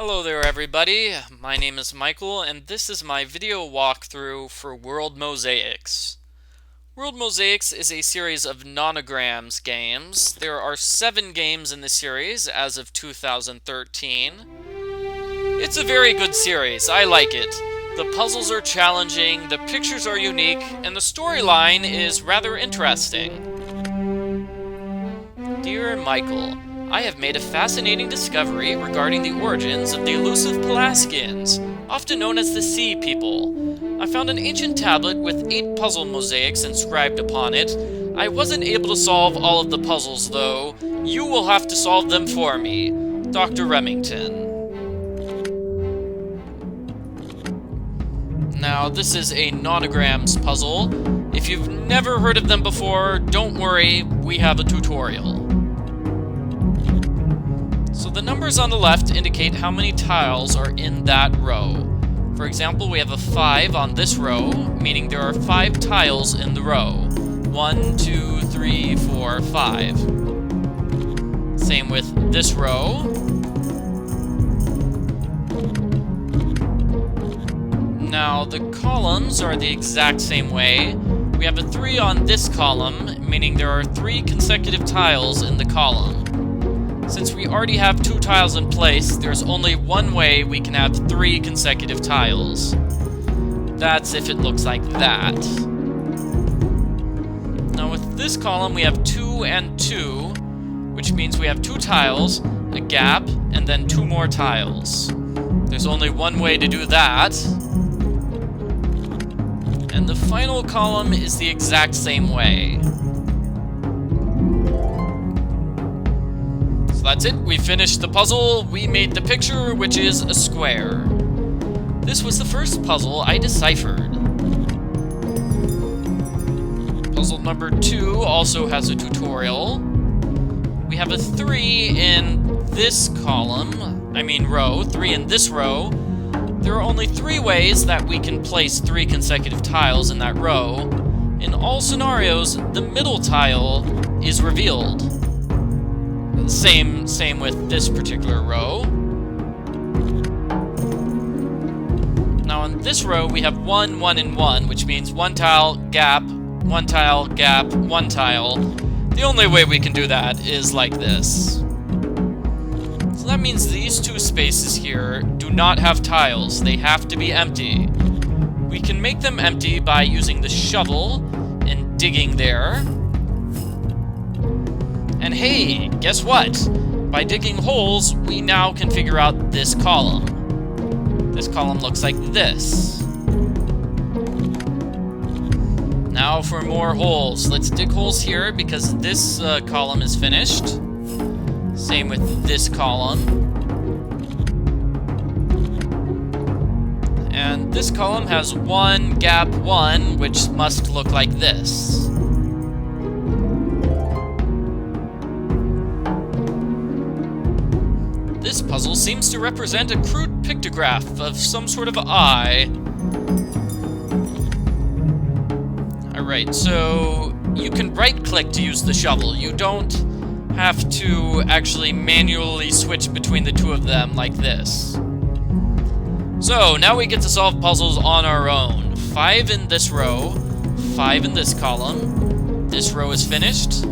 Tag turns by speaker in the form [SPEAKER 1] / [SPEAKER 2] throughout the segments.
[SPEAKER 1] Hello there everybody, my name is Michael and this is my video walkthrough for World Mosaics. World Mosaics is a series of nonograms games. There are 7 games in the series as of 2013. It's a very good series, I like it. The puzzles are challenging, the pictures are unique, and the storyline is rather interesting. Dear Michael, I have made a fascinating discovery regarding the origins of the elusive Pelasgians, often known as the Sea People. I found an ancient tablet with 8 puzzle mosaics inscribed upon it. I wasn't able to solve all of the puzzles, though. You will have to solve them for me. Dr. Remington. Now, this is a nonograms puzzle. If you've never heard of them before, don't worry, we have a tutorial. So the numbers on the left indicate how many tiles are in that row. For example, we have a 5 on this row, meaning there are 5 tiles in the row. 1, 2, 3, 4, 5. Same with this row. Now, the columns are the exact same way. We have a 3 on this column, meaning there are 3 consecutive tiles in the column. Since we already have 2 tiles in place, there's only one way we can have 3 consecutive tiles. That's if it looks like that. Now with this column we have 2 and 2, which means we have 2 tiles, a gap, and then 2 more tiles. There's only one way to do that. And the final column is the exact same way. So that's it, we finished the puzzle, we made the picture, which is a square. This was the first puzzle I deciphered. Puzzle number 2 also has a tutorial. We have a 3 in this row, 3 in this row. There are only 3 ways that we can place 3 consecutive tiles in that row. In all scenarios, the middle tile is revealed. Same with this particular row. Now in this row we have 1, 1, and 1, which means 1 tile, gap, 1 tile, gap, 1 tile. The only way we can do that is like this. So that means these 2 spaces here do not have tiles, they have to be empty. We can make them empty by using the shovel and digging there. And hey, guess what? By digging holes, we now can figure out this column. This column looks like this. Now for more holes. Let's dig holes here because this column is finished. Same with this column. And this column has 1, gap, 1, which must look like this. This puzzle seems to represent a crude pictograph of some sort of eye. Alright, so you can right-click to use the shovel. You don't have to actually manually switch between the 2 of them like this. So, now we get to solve puzzles on our own. 5 in this row, 5 in this column. This row is finished.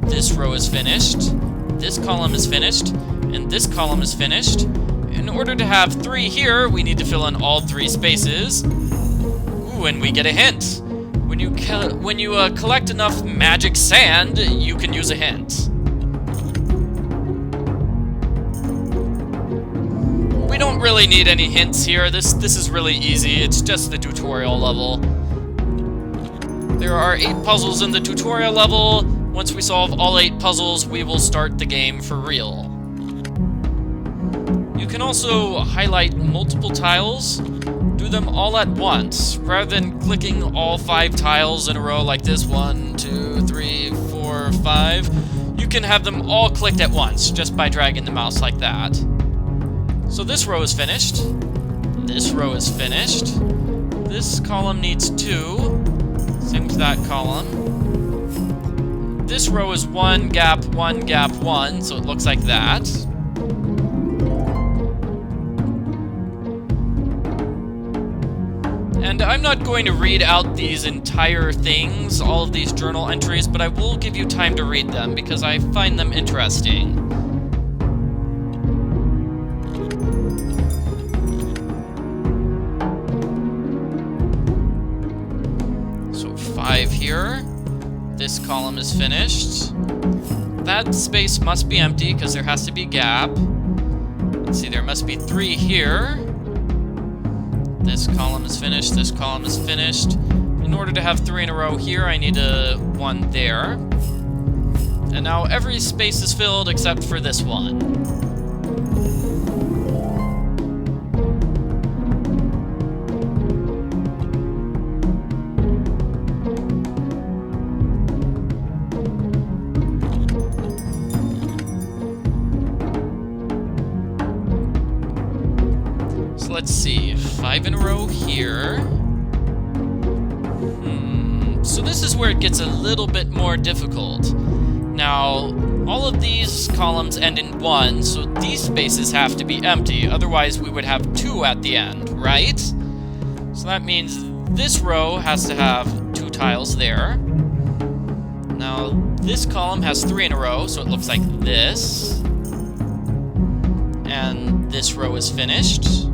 [SPEAKER 1] This row is finished. This column is finished. And this column is finished. In order to have 3 here, we need to fill in all 3 spaces. Ooh, and we get a hint. When you collect enough magic sand, you can use a hint. We don't really need any hints here. This is really easy. It's just the tutorial level. There are 8 puzzles in the tutorial level. Once we solve all 8 puzzles, we will start the game for real. You can also highlight multiple tiles, do them all at once, rather than clicking all 5 tiles in a row like this, 1, 2, 3, 4, 5. You can have them all clicked at once, just by dragging the mouse like that. So this row is finished, this row is finished, this column needs 2, same with that column. This row is 1, gap, 1, gap, 1, so it looks like that. I'm not going to read out these entire things, all of these journal entries, but I will give you time to read them because I find them interesting. So 5 here. This column is finished. That space must be empty because there has to be a gap. Let's see, there must be 3 here. This column is finished, this column is finished. In order to have 3 in a row here, I need a 1 there. And now every space is filled except for this one. Let's see, 5 in a row here. So this is where it gets a little bit more difficult. Now, all of these columns end in 1, so these spaces have to be empty. Otherwise, we would have 2 at the end, right? So that means this row has to have 2 tiles there. Now, this column has 3 in a row, so it looks like this. And this row is finished.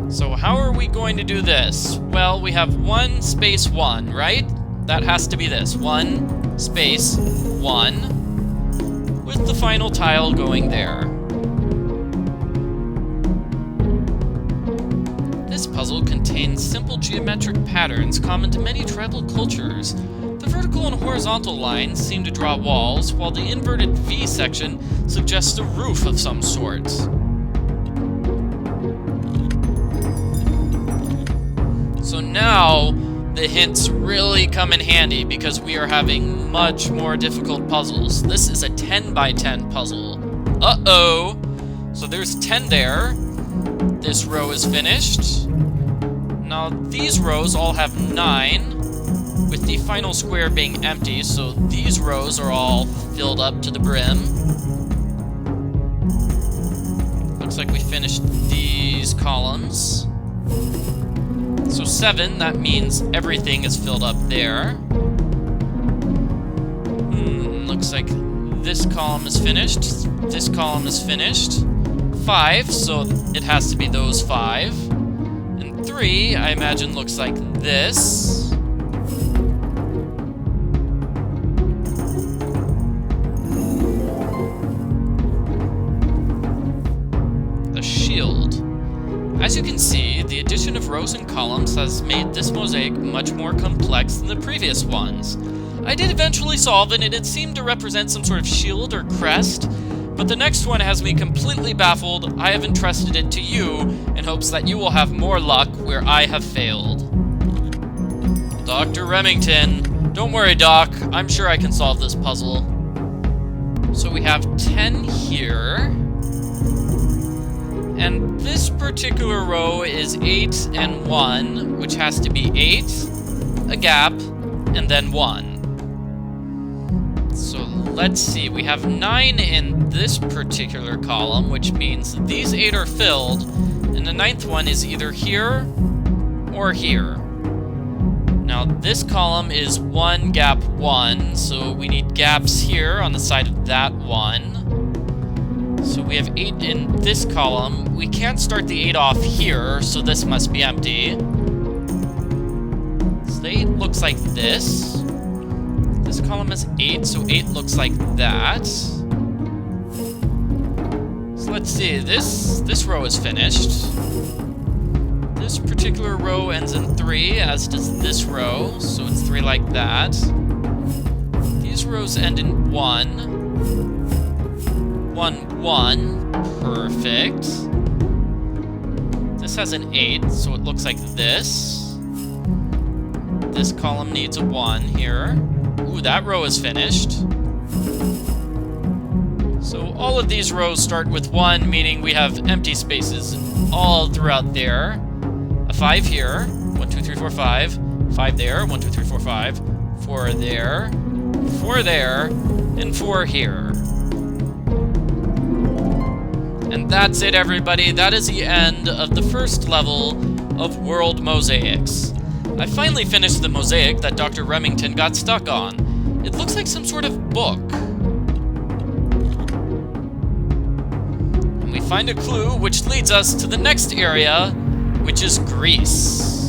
[SPEAKER 1] So how are we going to do this? Well, we have 1 space 1, right? That has to be this. 1 space 1 with the final tile going there. This puzzle contains simple geometric patterns common to many tribal cultures. The vertical and horizontal lines seem to draw walls, while the inverted V section suggests a roof of some sort. So now, the hints really come in handy because we are having much more difficult puzzles. This is a 10 by 10 puzzle. Uh-oh! So there's 10 there. This row is finished. Now these rows all have 9, with the final square being empty, so these rows are all filled up to the brim. Looks like we finished these columns. So 7, that means everything is filled up there. Looks like this column is finished. This column is finished. 5, so it has to be those 5. And 3, I imagine, looks like this. The shield. As you can see, the addition of rows and columns has made this mosaic much more complex than the previous ones. I did eventually solve it, and it seemed to represent some sort of shield or crest, but the next one has me completely baffled. I have entrusted it to you in hopes that you will have more luck where I have failed. Dr. Remington. Don't worry, Doc. I'm sure I can solve this puzzle. So we have 10 here. And this particular row is 8 and 1, which has to be 8, a gap, and then 1. So let's see, we have 9 in this particular column, which means these 8 are filled, and the 9th one is either here or here. Now this column is 1 gap 1, so we need gaps here on the side of that one. So we have 8 in this column. We can't start the 8 off here, so this must be empty. So the 8 looks like this. This column is 8, so 8 looks like that. So let's see, this row is finished. This particular row ends in 3, as does this row, so it's 3 like that. These rows end in 1. 1, 1, perfect. This has an 8, so it looks like this. This column needs a 1 here. Ooh, that row is finished. So all of these rows start with 1, meaning we have empty spaces all throughout there. A 5 here, 1, 2, 3, 4, 5. 5 there, 1, 2, 3, 4, 5. 4 there, 4 there, and 4 here. And that's it, everybody. That is the end of the first level of World Mosaics. I finally finished the mosaic that Dr. Remington got stuck on. It looks like some sort of book. And we find a clue which leads us to the next area, which is Greece.